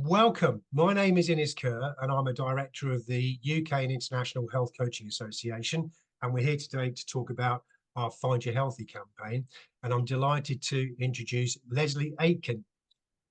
Welcome. My name is Kerr, and I'm a director of the UK and International Health Coaching Association. And we're here today to talk about our Find Your Healthy campaign. And I'm delighted to introduce Lesley Aitken.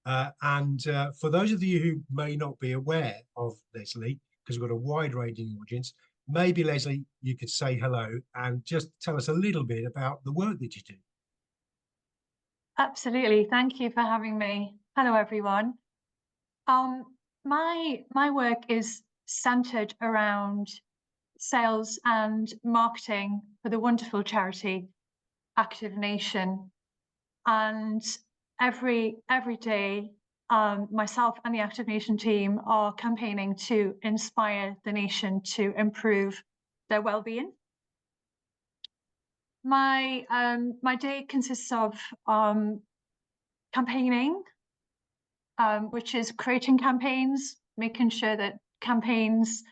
For those of you who may not be aware of Lesley, because we've got a wide-ranging audience, maybe Lesley, you could say hello and just tell us a little bit about the work that you do. Absolutely. Thank you for having me. Hello, everyone. My work is centered around sales and marketing for the wonderful charity Active Nation. And every day, myself and the Active Nation team are campaigning to inspire the nation to improve their well-being. My day consists of campaigning, which is creating campaigns, making sure that campaigns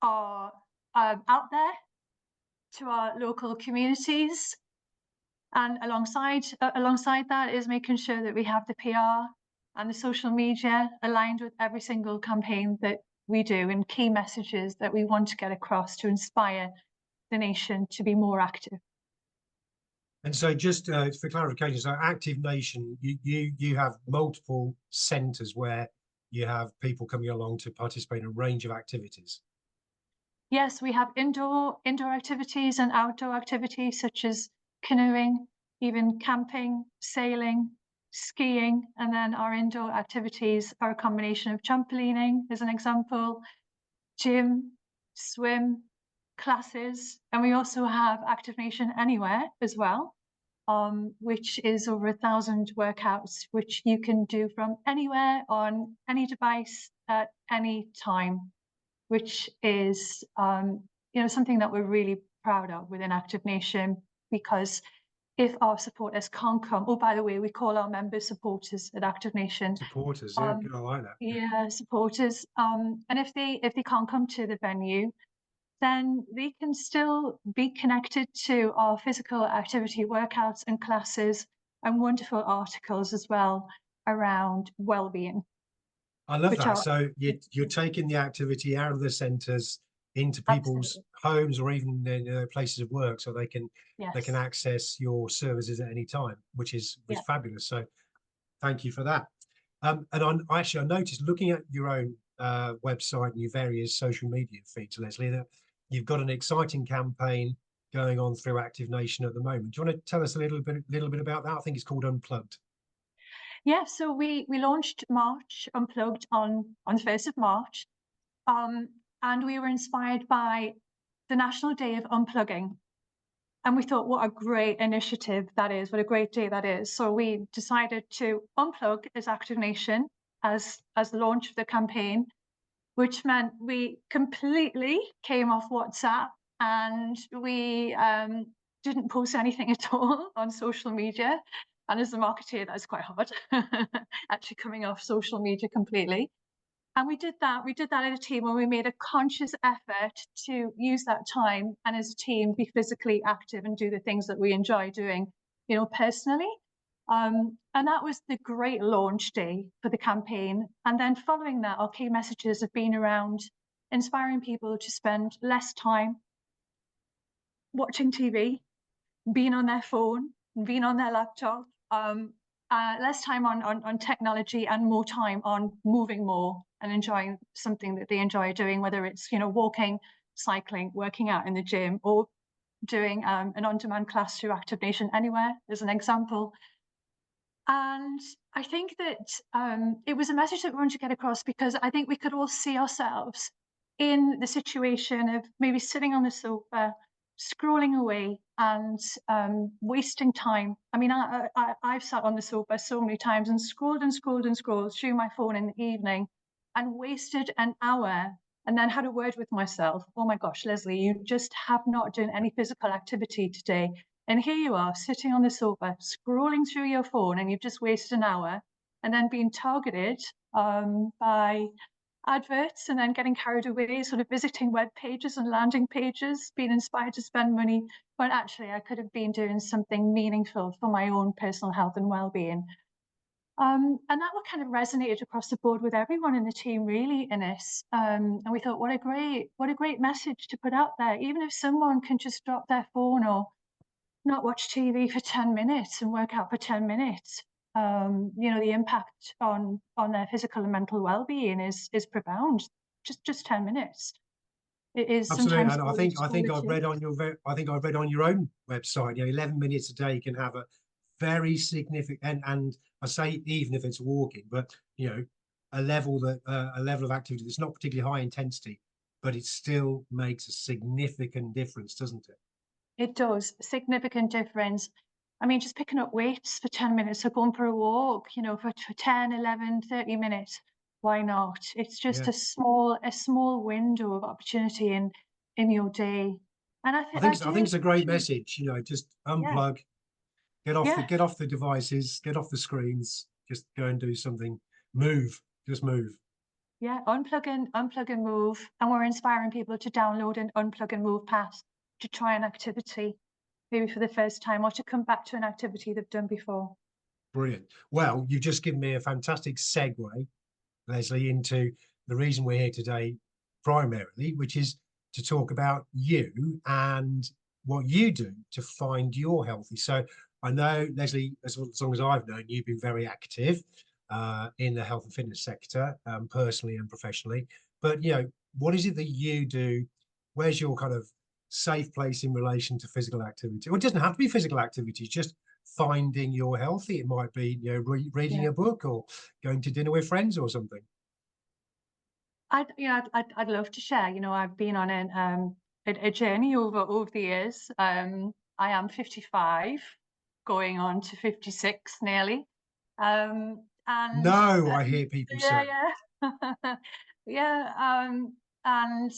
are out there to our local communities. And alongside that is making sure that we have the PR and the social media aligned with every single campaign that we do and key messages that we want to get across to inspire the nation to be more active. And so just for clarification, so Active Nation, you have multiple centres where you have people coming along to participate in a range of activities. Yes, we have indoor activities and outdoor activities such as canoeing, even camping, sailing, skiing, and then our indoor activities are a combination of trampolining, as an example, gym, swim, classes, and we also have Active Nation Anywhere as well, which is over 1,000 workouts, which you can do from anywhere on any device at any time, which is something that we're really proud of within Active Nation, because if our supporters can't come, oh, by the way, we call our members supporters at Active Nation. Supporters, yeah, I like that. Yeah, supporters. And if they can't come to the venue, then they can still be connected to our physical activity workouts and classes and wonderful articles as well around well-being. I love that. So you're taking the activity out of the centres into people's homes or even in places of work, so they can access your services at any time, which is fabulous. So thank you for that. And I noticed, looking at your own website and your various social media feeds, Lesley, that you've got an exciting campaign going on through Active Nation at the moment. Do you want to tell us a little bit about that? I think it's called Unplugged. Yeah, so we launched March Unplugged on the 1st of March, and we were inspired by the National Day of Unplugging. And we thought, what a great initiative that is, what a great day that is. So we decided to unplug as Active Nation as the launch of the campaign, which meant we completely came off WhatsApp and we didn't post anything at all on social media. And as a marketeer, that's quite hard, actually coming off social media completely. And we did that as a team, when we made a conscious effort to use that time and as a team be physically active and do the things that we enjoy doing, personally. And that was the great launch day for the campaign. And then following that, our key messages have been around inspiring people to spend less time watching TV, being on their phone, being on their laptop, less time on technology and more time on moving more and enjoying something that they enjoy doing, whether it's walking, cycling, working out in the gym, or doing an on-demand class through Active Nation Anywhere as an example. And I think that it was a message that we wanted to get across, because I think we could all see ourselves in the situation of maybe sitting on the sofa, scrolling away and wasting time. I mean, I've sat on the sofa so many times and scrolled through my phone in the evening and wasted an hour, and then had a word with myself. Oh my gosh, Lesley, you just have not done any physical activity today. And here you are sitting on the sofa, scrolling through your phone, and you've just wasted an hour, and then being targeted by adverts, and then getting carried away, sort of visiting web pages and landing pages, being inspired to spend money, when actually I could have been doing something meaningful for my own personal health and well-being. And that kind of resonated across the board with everyone in the team, really, Ines. And we thought, what a great message to put out there. Even if someone can just drop their phone or not watch TV for 10 minutes and work out for 10 minutes, you know, the impact on their physical and mental well-being is profound. Just 10 minutes. It is Absolutely, sometimes. and I think I've read on your own website, you know, 11 minutes a day can have a very significant, and I say even if it's walking, but you know, a level of activity that's not particularly high intensity, but it still makes a significant difference, doesn't it? It does, significant difference. I mean, just picking up weights for 10 minutes or going for a walk, you know, for 10, 11, 30 minutes, why not? It's just Yeah. a small window of opportunity in your day. And I I think think I think it's a great message, you know, just yeah, unplug, yeah, get off the devices, get off the screens, just go and do something, move, just move. yeah. Unplug and move. And we're inspiring people to download an unplug and move pass to try an activity, maybe for the first time, or to come back to an activity they've done before. Brilliant. Well, you've just given me a fantastic segue, Lesley, into the reason we're here today primarily, which is to talk about you and what you do to find you're healthy. So I know, Lesley, as long as I've known, you've been very active in the health and fitness sector, personally and professionally. But, you know, what is it that you do? Where's your kind of safe place in relation to physical activity? Well, it doesn't have to be physical activity, just finding you're healthy. It might be, you know, reading a book or going to dinner with friends or something. I'd love to share. You know, I've been on a journey over the years. I am 55, going on to 56 nearly. And No, I hear people say. yeah. Yeah. And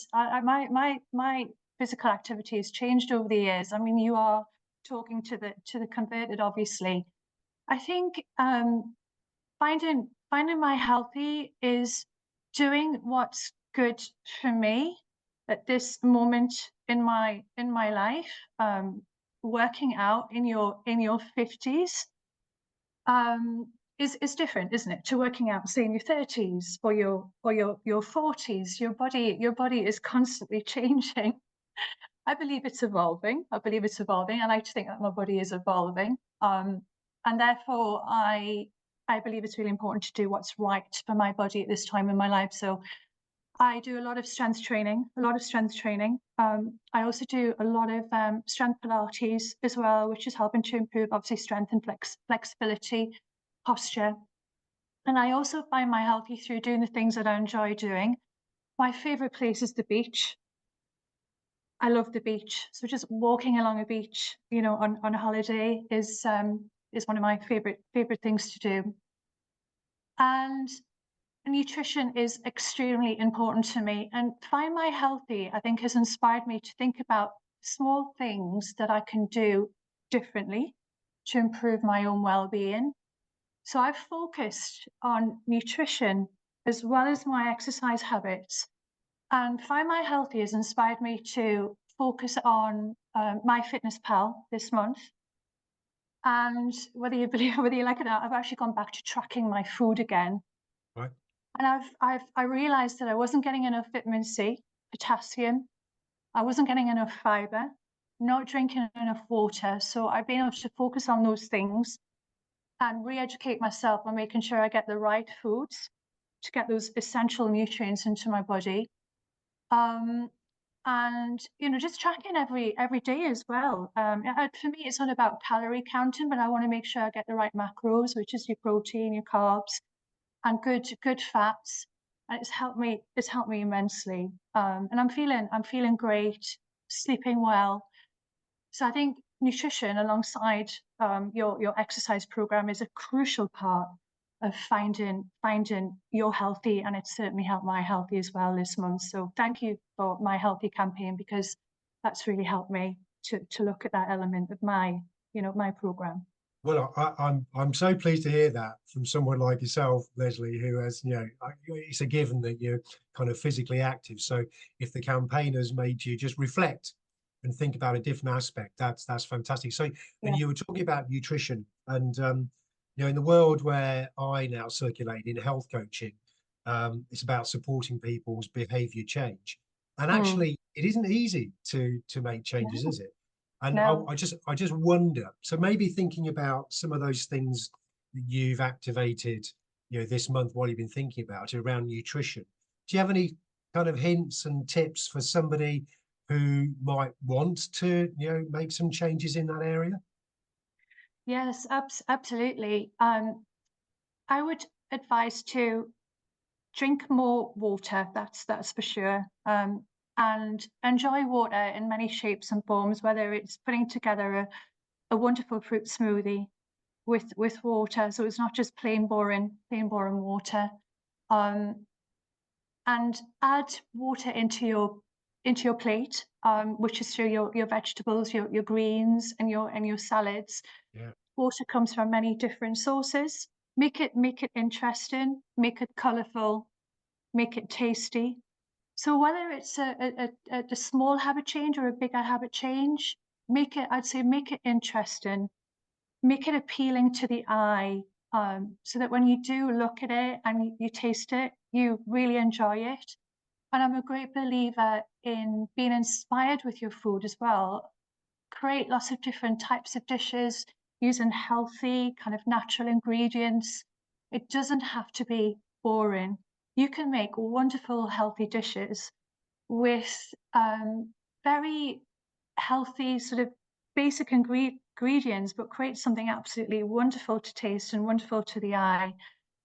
my physical activity has changed over the years. I mean, you are talking to the converted, obviously. I think finding my healthy is doing what's good for me at this moment in my life. Working out in your 50s is different, isn't it, to working out, say, in your 30s or your 40s. Your body is constantly changing. I believe it's evolving. I like to think that my body is evolving. And therefore, I believe it's really important to do what's right for my body at this time in my life. So I do a lot of strength training. I also do a lot of strength Pilates as well, which is helping to improve, obviously, strength and flexibility, posture. And I also find my healthy through doing the things that I enjoy doing. My favorite place is the beach. I love the beach. So just walking along a beach, you know, on a holiday is one of my favorite things to do. And nutrition is extremely important to me. And Find My Healthy, I think, has inspired me to think about small things that I can do differently to improve my own well-being. So I've focused on nutrition as well as my exercise habits. And Find My Healthy has inspired me to focus on MyFitnessPal this month. And whether you like it or not, I've actually gone back to tracking my food again. Right. And I realized that I wasn't getting enough vitamin C, potassium. I wasn't getting enough fiber, not drinking enough water. So I've been able to focus on those things and re-educate myself on making sure I get the right foods to get those essential nutrients into my body. And you know, just tracking every day as well. For me, it's not about calorie counting, but I want to make sure I get the right macros, which is your protein, your carbs, and good fats. And it's helped me immensely. And I'm feeling great, sleeping well. So I think nutrition alongside your exercise program is a crucial part of finding your healthy, and it's certainly helped my healthy as well this month. So thank you for My Healthy campaign, because that's really helped me to look at that element of my program. Well, I'm so pleased to hear that from someone like yourself, Lesley, who has, you know, it's a given that you're kind of physically active. So if the campaign has made you just reflect and think about a different aspect, that's fantastic. So, and you were talking about nutrition, and you know, in the world where I now circulate in health coaching, it's about supporting people's behavior change. And actually, it isn't easy to make changes, No, is it? And no. I just wonder. So maybe thinking about some of those things that you've activated, you know, this month while you've been thinking about it around nutrition. Do you have any kind of hints and tips for somebody who might want to, you know, make some changes in that area? Yes, absolutely. I would advise to drink more water, that's for sure. And enjoy water in many shapes and forms, whether it's putting together a wonderful fruit smoothie with water, so it's not just plain boring water. And add water into your plate, which is through your vegetables, your greens, and your salads. Yeah. Water comes from many different sources. Make it interesting, make it colourful, make it tasty. So whether it's a small habit change or a bigger habit change, I'd say make it interesting, make it appealing to the eye, so that when you do look at it and you taste it, you really enjoy it. And I'm a great believer in being inspired with your food as well. Create lots of different types of dishes using healthy, kind of natural ingredients. It doesn't have to be boring. You can make wonderful, healthy dishes with very healthy, sort of basic ingredients, but create something absolutely wonderful to taste and wonderful to the eye,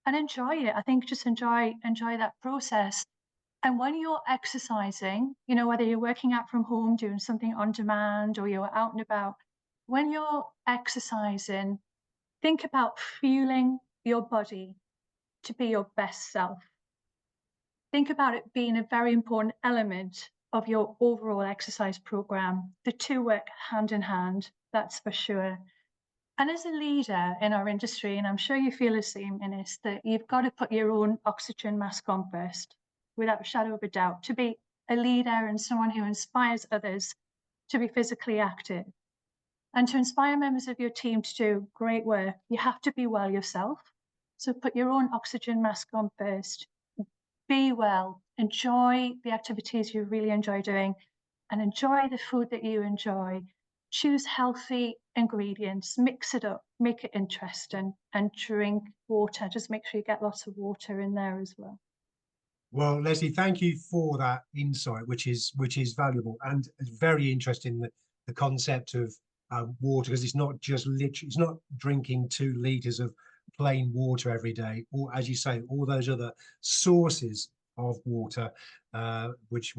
and enjoy it. I think just enjoy that process. And when you're exercising, you know, whether you're working out from home, doing something on demand, or you're out and about, when you're exercising, think about fueling your body to be your best self. Think about it being a very important element of your overall exercise program. The two work hand in hand, that's for sure. And as a leader in our industry, and I'm sure you feel the same, Ines, that you've got to put your own oxygen mask on first, without a shadow of a doubt, to be a leader and someone who inspires others to be physically active. And to inspire members of your team to do great work, you have to be well yourself. So put your own oxygen mask on first. Be well, enjoy the activities you really enjoy doing, and enjoy the food that you enjoy. Choose healthy ingredients, mix it up, make it interesting, and drink water. Just make sure you get lots of water in there as well. Well, Lesley, thank you for that insight, which is valuable, and it's very interesting, the concept of water, because it's not just literally, it's not drinking 2 liters of plain water every day, or as you say, all those other sources of water, which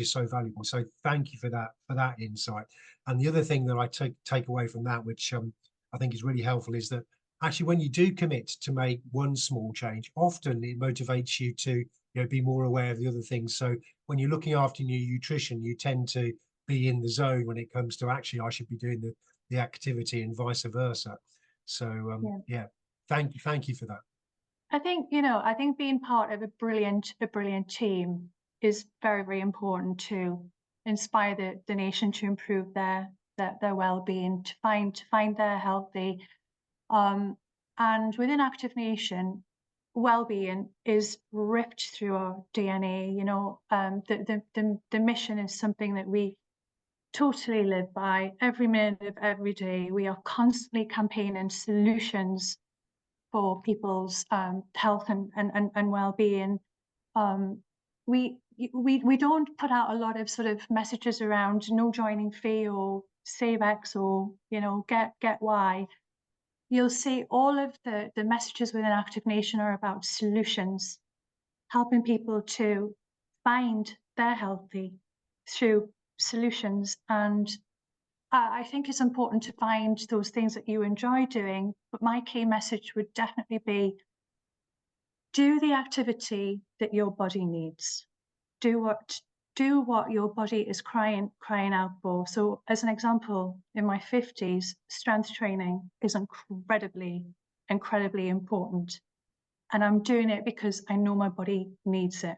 is so valuable. So thank you for that insight. And the other thing that I take away from that, which I think is really helpful, is that actually when you do commit to make one small change, often it motivates you to, you know, be more aware of the other things. So when you're looking after your nutrition, you tend to be in the zone when it comes to actually I should be doing the activity, and vice versa. So yeah, thank you for that. I think, you know, I think being part of a brilliant team is very, very important to inspire the nation to improve their well-being, to find their healthy. And within Active Nation, well-being is ripped through our DNA. You know, the mission is something that we totally live by every minute of every day. We are constantly campaigning solutions for people's health and well-being. We don't put out a lot of sort of messages around no joining fee or save X or, you know, get Y. You'll see all of the messages within Active Nation are about solutions, helping people to find their healthy through solutions. And I think it's important to find those things that you enjoy doing, but my key message would definitely be, do the activity that your body needs. Do what your body is crying out for. So as an example, in my 50s, strength training is incredibly important. And I'm doing it because I know my body needs it.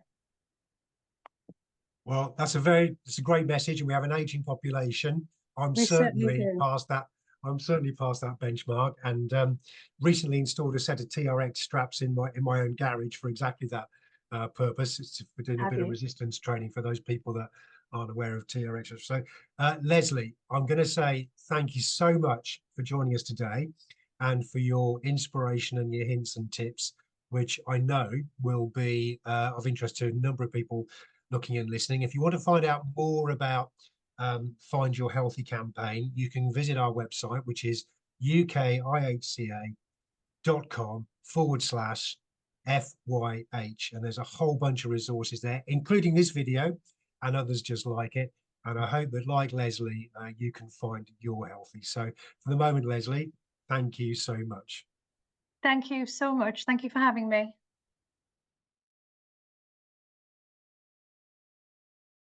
Well, it's a great message, and we have an aging population. I'm We certainly certainly do. past that I'm certainly past that benchmark, and recently installed a set of TRX straps in my own garage for exactly that purpose. It's for doing a bit of resistance training for those people that aren't aware of TRX. So, Lesley, I'm going to say thank you so much for joining us today and for your inspiration and your hints and tips, which I know will be of interest to a number of people looking and listening. If you want to find out more about Find Your Healthy campaign, you can visit our website, which is UKIHCA.com/FYH. And there's a whole bunch of resources there, including this video and others just like it. And I hope that, like Lesley, you can find your healthy. So for the moment, Lesley, thank you so much. Thank you so much. Thank you for having me.